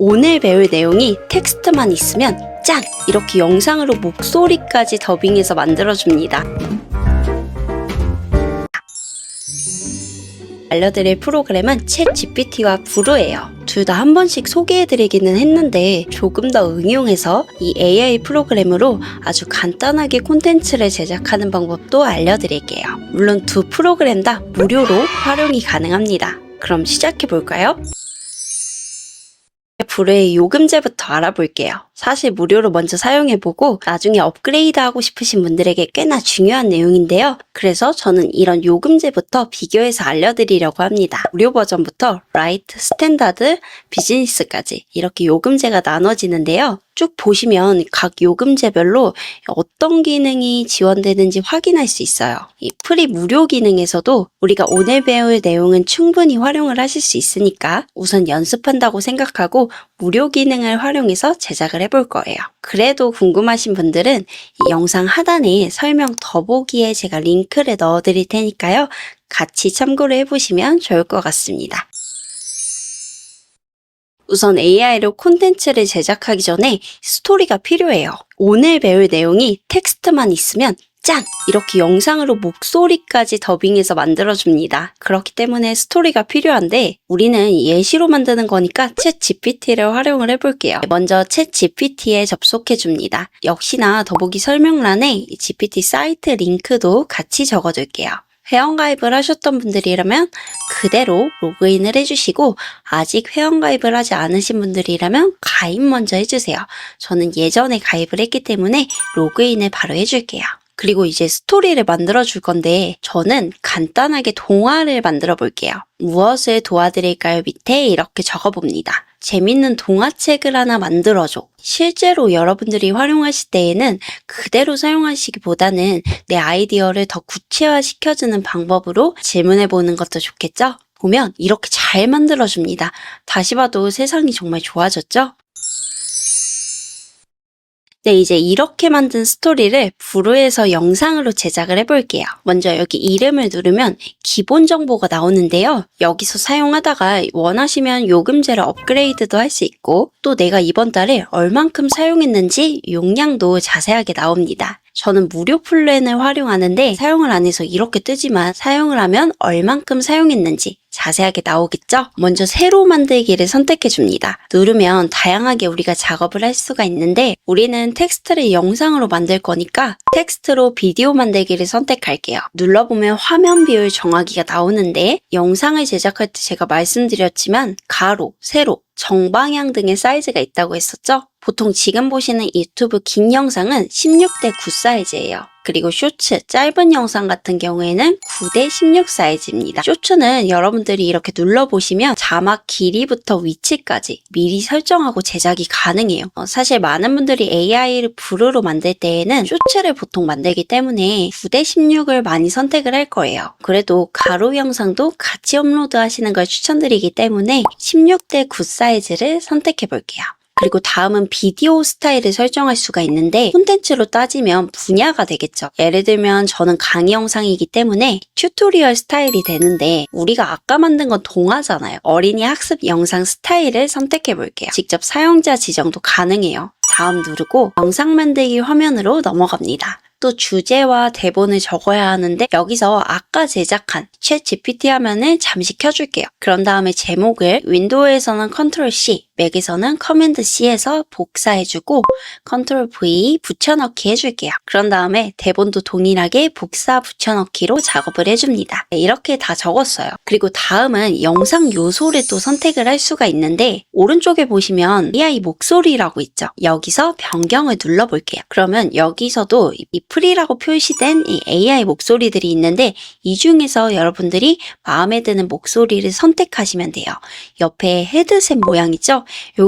오늘 배울 내용이 텍스트만 있으면 짱! 이렇게 영상으로 목소리까지 더빙해서 만들어줍니다. 알려드릴 프로그램은 챗GPT와 브루예요. 둘 다 한 번씩 소개해드리기는 했는데 조금 더 응용해서 이 AI 프로그램으로 아주 간단하게 콘텐츠를 제작하는 방법도 알려드릴게요. 물론 두 프로그램 다 무료로 활용이 가능합니다. 그럼 시작해볼까요? 브루의 요금제부터 알아볼게요. 사실 무료로 먼저 사용해보고 나중에 업그레이드하고 싶으신 분들에게 꽤나 중요한 내용인데요. 그래서 저는 이런 요금제부터 비교해서 알려드리려고 합니다. 무료 버전부터 라이트, 스탠다드, 비즈니스까지 이렇게 요금제가 나눠지는데요. 쭉 보시면 각 요금제별로 어떤 기능이 지원되는지 확인할 수 있어요. 이 프리 무료 기능에서도 우리가 오늘 배울 내용은 충분히 활용을 하실 수 있으니까 우선 연습한다고 생각하고 무료 기능을 활용해서 제작을 해볼 거예요. 그래도 궁금하신 분들은 이 영상 하단에 설명 더보기에 제가 링크를 넣어드릴 테니까요. 같이 참고를 해보시면 좋을 것 같습니다. 우선 AI로 콘텐츠를 제작하기 전에 스토리가 필요해요. 오늘 배울 내용이 텍스트만 있으면 짱! 이렇게 영상으로 목소리까지 더빙해서 만들어줍니다. 그렇기 때문에 스토리가 필요한데 우리는 예시로 만드는 거니까 챗GPT를 활용을 해볼게요. 먼저 챗GPT에 접속해줍니다. 역시나 더보기 설명란에 GPT 사이트 링크도 같이 적어둘게요. 회원가입을 하셨던 분들이라면 그대로 로그인을 해주시고 아직 회원가입을 하지 않으신 분들이라면 가입 먼저 해주세요. 저는 예전에 가입을 했기 때문에 로그인을 바로 해줄게요. 그리고 이제 스토리를 만들어 줄 건데 저는 간단하게 동화를 만들어 볼게요. 무엇을 도와드릴까요? 밑에 이렇게 적어봅니다. 재밌는 동화책을 하나 만들어줘. 실제로 여러분들이 활용하실 때에는 그대로 사용하시기보다는 내 아이디어를 더 구체화시켜주는 방법으로 질문해보는 것도 좋겠죠? 보면 이렇게 잘 만들어줍니다. 다시 봐도 세상이 정말 좋아졌죠? 네, 이제 이렇게 만든 스토리를 브루에서 영상으로 제작을 해볼게요. 먼저 여기 이름을 누르면 기본 정보가 나오는데요. 여기서 사용하다가 원하시면 요금제를 업그레이드도 할 수 있고 또 내가 이번 달에 얼만큼 사용했는지 용량도 자세하게 나옵니다. 저는 무료 플랜을 활용하는데 사용을 안 해서 이렇게 뜨지만 사용을 하면 얼만큼 사용했는지 자세하게 나오겠죠? 먼저 새로 만들기를 선택해 줍니다. 누르면 다양하게 우리가 작업을 할 수가 있는데 우리는 텍스트를 영상으로 만들 거니까 텍스트로 비디오 만들기를 선택할게요. 눌러보면 화면 비율 정하기가 나오는데 영상을 제작할 때 제가 말씀드렸지만 가로, 세로, 정방향 등의 사이즈가 있다고 했었죠? 보통 지금 보시는 유튜브 긴 영상은 16:9 사이즈예요. 그리고 쇼츠, 짧은 영상 같은 경우에는 9:16 사이즈입니다. 쇼츠는 여러분들이 이렇게 눌러보시면 자막 길이부터 위치까지 미리 설정하고 제작이 가능해요. 사실 많은 분들이 AI를 브루로 만들 때에는 쇼츠를 보통 만들기 때문에 9:16을 많이 선택을 할 거예요. 그래도 가로 영상도 같이 업로드 하시는 걸 추천드리기 때문에 16:9 사이즈를 선택해 볼게요. 그리고 다음은 비디오 스타일을 설정할 수가 있는데 콘텐츠로 따지면 분야가 되겠죠. 예를 들면 저는 강의 영상이기 때문에 튜토리얼 스타일이 되는데 우리가 아까 만든 건 동화잖아요. 어린이 학습 영상 스타일을 선택해 볼게요. 직접 사용자 지정도 가능해요. 다음 누르고 영상 만들기 화면으로 넘어갑니다. 또 주제와 대본을 적어야 하는데 여기서 아까 제작한 챗GPT 화면을 잠시 켜줄게요. 그런 다음에 제목을 윈도우에서는 컨트롤 C, 맥에서는 커맨드 C에서 복사해주고 컨트롤 V 붙여넣기 해줄게요. 그런 다음에 대본도 동일하게 복사 붙여넣기로 작업을 해줍니다. 네, 이렇게 다 적었어요. 그리고 다음은 영상 요소를 또 선택을 할 수가 있는데 오른쪽에 보시면 AI 목소리라고 있죠. 여기서 변경을 눌러볼게요. 그러면 여기서도 이 프리라고 표시된 이 AI 목소리들이 있는데 이 중에서 여러분들이 마음에 드는 목소리를 선택하시면 돼요. 옆에 헤드셋 모양 있죠?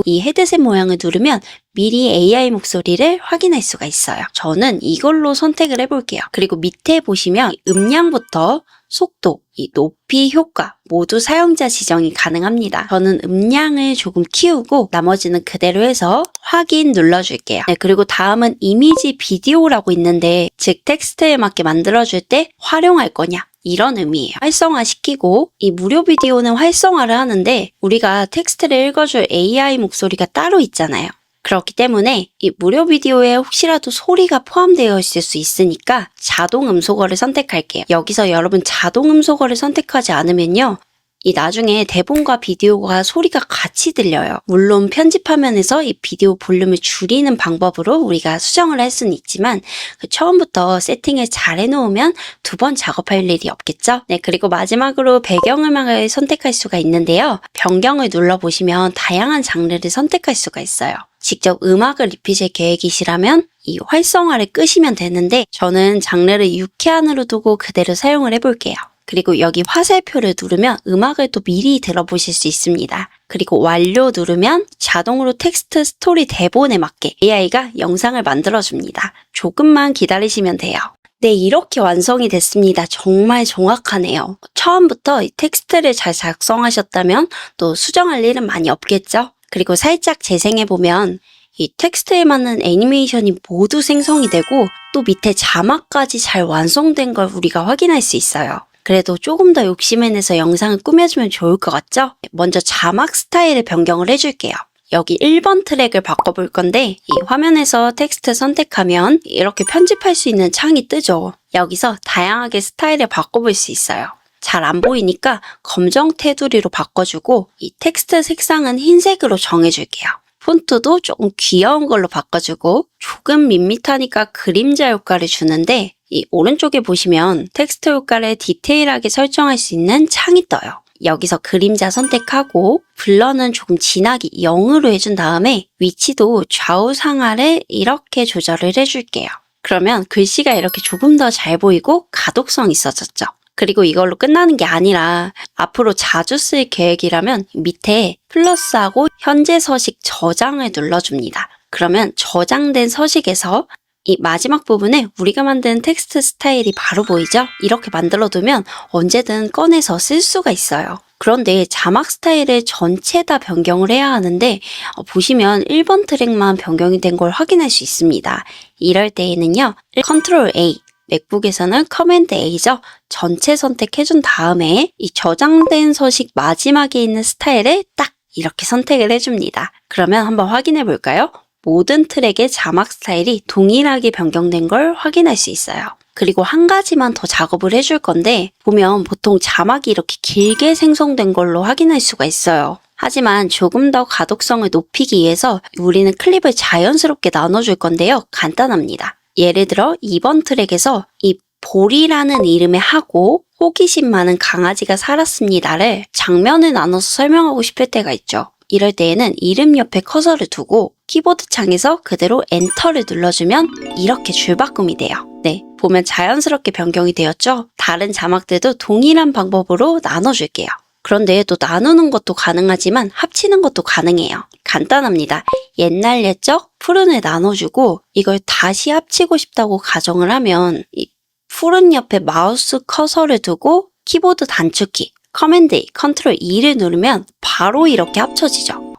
이 헤드셋 모양을 누르면 미리 AI 목소리를 확인할 수가 있어요. 저는 이걸로 선택을 해볼게요. 그리고 밑에 보시면 음량부터 속도, 이 높이, 효과 모두 사용자 지정이 가능합니다. 저는 음량을 조금 키우고 나머지는 그대로 해서 확인 눌러줄게요. 네, 그리고 다음은 이미지 비디오라고 있는데 즉 텍스트에 맞게 만들어줄 때 활용할 거냐 이런 의미예요. 활성화시키고 이 무료 비디오는 활성화를 하는데 우리가 텍스트를 읽어줄 AI 목소리가 따로 있잖아요. 그렇기 때문에 이 무료 비디오에 혹시라도 소리가 포함되어 있을 수 있으니까 자동 음소거를 선택할게요. 여기서 여러분 자동 음소거를 선택하지 않으면요. 이 나중에 대본과 비디오가 소리가 같이 들려요. 물론 편집 화면에서 이 비디오 볼륨을 줄이는 방법으로 우리가 수정을 할 수는 있지만 처음부터 세팅을 잘 해놓으면 두 번 작업할 일이 없겠죠? 네, 그리고 마지막으로 배경음악을 선택할 수가 있는데요. 변경을 눌러보시면 다양한 장르를 선택할 수가 있어요. 직접 음악을 입히실 계획이시라면 이 활성화를 끄시면 되는데 저는 장르를 유쾌한으로 두고 그대로 사용을 해볼게요. 그리고 여기 화살표를 누르면 음악을 또 미리 들어보실 수 있습니다. 그리고 완료 누르면 자동으로 텍스트 스토리 대본에 맞게 AI가 영상을 만들어줍니다. 조금만 기다리시면 돼요. 네, 이렇게 완성이 됐습니다. 정말 정확하네요. 처음부터 이 텍스트를 잘 작성하셨다면 또 수정할 일은 많이 없겠죠? 그리고 살짝 재생해보면 이 텍스트에 맞는 애니메이션이 모두 생성이 되고 또 밑에 자막까지 잘 완성된 걸 우리가 확인할 수 있어요. 그래도 조금 더 욕심을 내서 영상을 꾸며주면 좋을 것 같죠? 먼저 자막 스타일을 변경을 해줄게요. 여기 1번 트랙을 바꿔볼 건데 이 화면에서 텍스트 선택하면 이렇게 편집할 수 있는 창이 뜨죠. 여기서 다양하게 스타일을 바꿔볼 수 있어요. 잘 안 보이니까 검정 테두리로 바꿔주고 이 텍스트 색상은 흰색으로 정해줄게요. 폰트도 조금 귀여운 걸로 바꿔주고 조금 밋밋하니까 그림자 효과를 주는데 이 오른쪽에 보시면 텍스트 효과를 디테일하게 설정할 수 있는 창이 떠요. 여기서 그림자 선택하고 블러는 조금 진하게 0으로 해준 다음에 위치도 좌우 상하를 이렇게 조절을 해줄게요. 그러면 글씨가 이렇게 조금 더 잘 보이고 가독성 있어졌죠. 그리고 이걸로 끝나는 게 아니라 앞으로 자주 쓸 계획이라면 밑에 플러스하고 현재 서식 저장을 눌러줍니다. 그러면 저장된 서식에서 이 마지막 부분에 우리가 만든 텍스트 스타일이 바로 보이죠? 이렇게 만들어두면 언제든 꺼내서 쓸 수가 있어요. 그런데 자막 스타일을 전체 다 변경을 해야 하는데 보시면 1번 트랙만 변경이 된 걸 확인할 수 있습니다. 이럴 때에는요. 컨트롤 A, 맥북에서는 커맨드 A죠. 전체 선택해준 다음에 이 저장된 서식 마지막에 있는 스타일을 딱 이렇게 선택을 해줍니다. 그러면 한번 확인해 볼까요? 모든 트랙의 자막 스타일이 동일하게 변경된 걸 확인할 수 있어요. 그리고 한 가지만 더 작업을 해줄 건데 보면 보통 자막이 이렇게 길게 생성된 걸로 확인할 수가 있어요. 하지만 조금 더 가독성을 높이기 위해서 우리는 클립을 자연스럽게 나눠줄 건데요. 간단합니다. 예를 들어 2번 트랙에서 이 볼이라는 이름의 하고 호기심 많은 강아지가 살았습니다를 장면을 나눠서 설명하고 싶을 때가 있죠. 이럴 때에는 이름 옆에 커서를 두고 키보드 창에서 그대로 엔터를 눌러주면 이렇게 줄바꿈이 돼요. 네, 보면 자연스럽게 변경이 되었죠? 다른 자막들도 동일한 방법으로 나눠줄게요. 그런데 또 나누는 것도 가능하지만 합치는 것도 가능해요. 간단합니다. 옛날 옛적 푸른을 나눠주고 이걸 다시 합치고 싶다고 가정을 하면 이 푸른 옆에 마우스 커서를 두고 키보드 단축키 커맨드 A, 컨트롤 E를 누르면 바로 이렇게 합쳐지죠.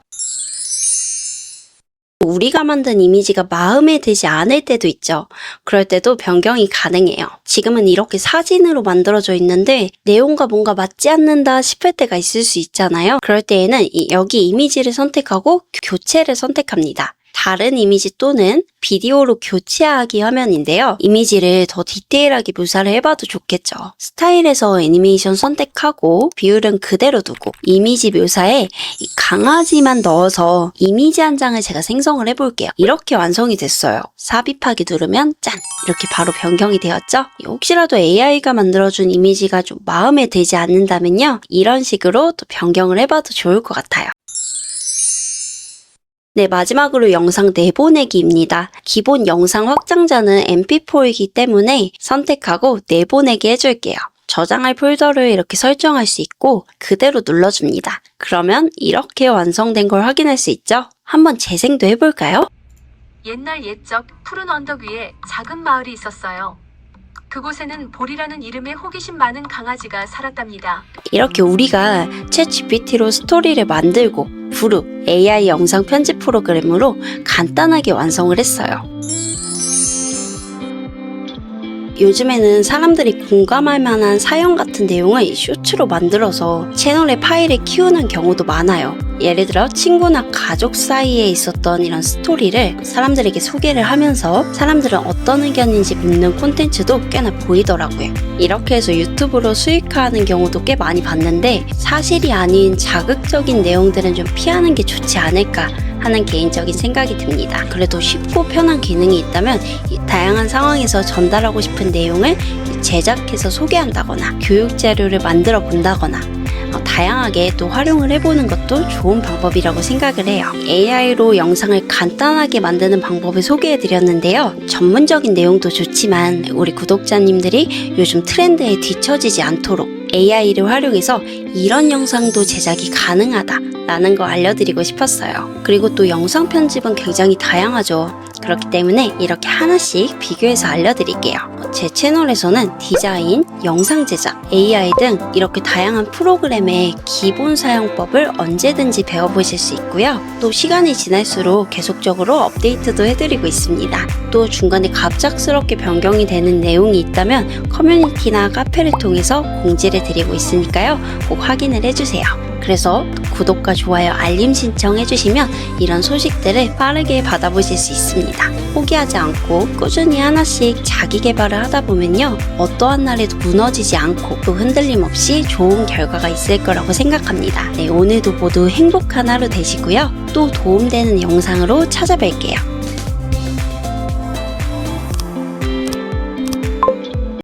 우리가 만든 이미지가 마음에 들지 않을 때도 있죠. 그럴 때도 변경이 가능해요. 지금은 이렇게 사진으로 만들어져 있는데 내용과 뭔가 맞지 않는다 싶을 때가 있을 수 있잖아요. 그럴 때에는 여기 이미지를 선택하고 교체를 선택합니다. 다른 이미지 또는 비디오로 교체하기 화면인데요. 이미지를 더 디테일하게 묘사를 해봐도 좋겠죠. 스타일에서 애니메이션 선택하고 비율은 그대로 두고 이미지 묘사에 이 강아지만 넣어서 이미지 한 장을 제가 생성을 해볼게요. 이렇게 완성이 됐어요. 삽입하기 누르면 짠! 이렇게 바로 변경이 되었죠? 혹시라도 AI가 만들어준 이미지가 좀 마음에 들지 않는다면요. 이런 식으로 또 변경을 해봐도 좋을 것 같아요. 네, 마지막으로 영상 내보내기입니다. 기본 영상 확장자는 mp4이기 때문에 선택하고 내보내기 해줄게요. 저장할 폴더를 이렇게 설정할 수 있고 그대로 눌러줍니다. 그러면 이렇게 완성된 걸 확인할 수 있죠? 한번 재생도 해볼까요? 옛날 옛적 푸른 언덕 위에 작은 마을이 있었어요. 그곳에는 볼이라는 이름의 호기심 많은 강아지가 살았답니다. 이렇게 우리가 챗GPT로 스토리를 만들고 브루 AI 영상 편집 프로그램으로 간단하게 완성을 했어요. 요즘에는 사람들이 공감할 만한 사연 같은 내용을 쇼츠로 만들어서 채널의 파일에 키우는 경우도 많아요. 예를 들어 친구나 가족 사이에 있었던 이런 스토리를 사람들에게 소개를 하면서 사람들은 어떤 의견인지 묻는 콘텐츠도 꽤나 보이더라고요. 이렇게 해서 유튜브로 수익화하는 경우도 꽤 많이 봤는데 사실이 아닌 자극적인 내용들은 좀 피하는 게 좋지 않을까 하는 개인적인 생각이 듭니다. 그래도 쉽고 편한 기능이 있다면 이 다양한 상황에서 전달하고 싶은 내용을 제작해서 소개한다거나 교육 자료를 만들어 본다거나 다양하게 또 활용을 해보는 것도 좋은 방법이라고 생각을 해요. AI로 영상을 간단하게 만드는 방법을 소개해드렸는데요. 전문적인 내용도 좋지만 우리 구독자님들이 요즘 트렌드에 뒤처지지 않도록 AI를 활용해서 이런 영상도 제작이 가능하다라는 거 알려드리고 싶었어요. 그리고 또 영상 편집은 굉장히 다양하죠. 그렇기 때문에 이렇게 하나씩 비교해서 알려드릴게요. 제 채널에서는 디자인, 영상 제작, AI 등 이렇게 다양한 프로그램의 기본 사용법을 언제든지 배워보실 수 있고요. 또 시간이 지날수록 계속적으로 업데이트도 해드리고 있습니다. 또 중간에 갑작스럽게 변경이 되는 내용이 있다면 커뮤니티나 카페를 통해서 공지를 드리고 있으니까요. 꼭 확인을 해주세요. 그래서 구독과 좋아요, 알림 신청해주시면 이런 소식들을 빠르게 받아보실 수 있습니다. 포기하지 않고 꾸준히 하나씩 자기 개발을 하다 보면요. 어떠한 날에도 무너지지 않고 또 흔들림 없이 좋은 결과가 있을 거라고 생각합니다. 네, 오늘도 모두 행복한 하루 되시고요. 또 도움되는 영상으로 찾아뵐게요.